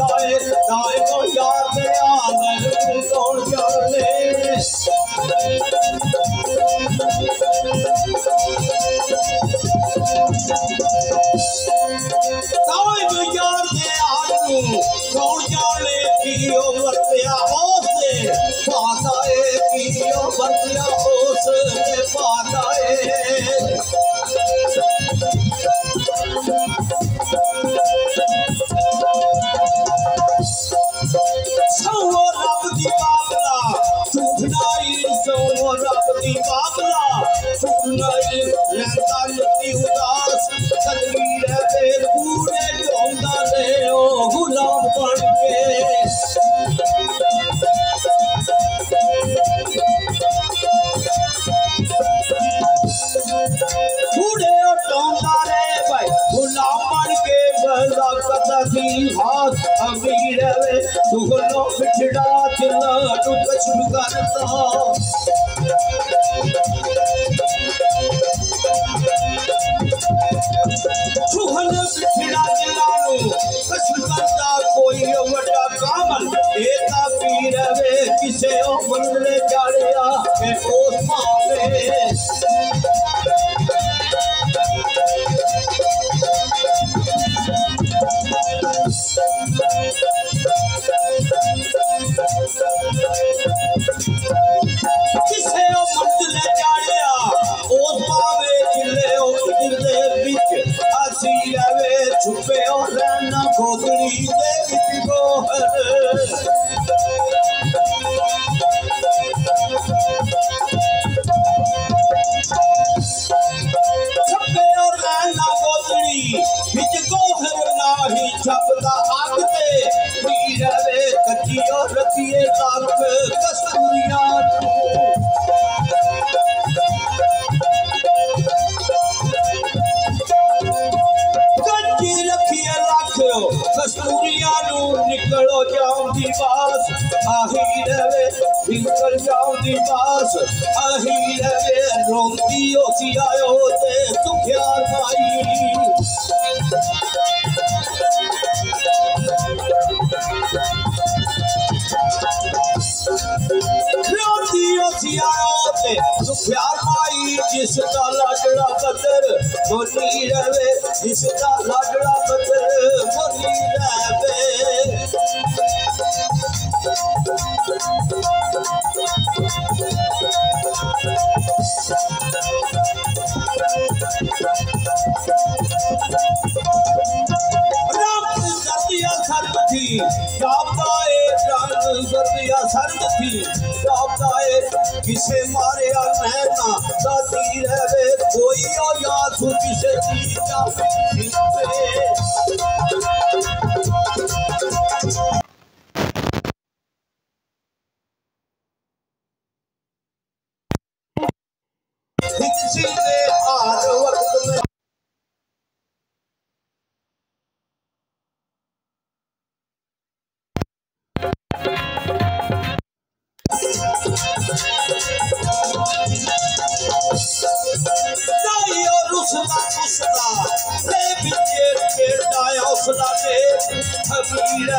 पाए दाए को यार दे आदर कौन जाने दाए को यार दे आदर कौन जाने कियो वर्तिया होसे पाताए कियो वर्तिया होसे पाताए उदास तकदीर दे पूरे ढोंदा ले ओ गुलाम बन के पूरे ढोंदा रे भाई गुलाम बन के बला कदी हाथ अमीर वे दुगनो बिछड़ा दिला तू कछ करता सुहन बिछड़ा दिलानो कसमता कोई वड्डा कामल एता पीर वे किसे ओ बंदले जाड़िया के ओस मावे किसे ओ बंदले जाड़िया ओस मावे जिले ओ जिले बिच वे छुपे और रहना गोदड़ी दे विच गोहर छुपे और रहना गोदड़ी विच गोहर नाही छपदा आग ते पीर वे कच्ची और रखिए लाख कस्तूरिया कस्तूरिया नू निकलो जाऊं दी बास आही रवे निकल जाऊं दी बास आही रवे रोंदी होसी आयो ते तू ख्याल माई रोंदी होसी आयो ते तू ख्याल माई जिसदा लाडड़ा बदर बोली रवे जिसदा लाडड़ा बदर बोली रवे किसे मारे नैना दाती रहे कोई ओ याद हो किसे जीता किसी ने आर वक्त में उसला रे बिचे खेड़ाया उसला ने अमीर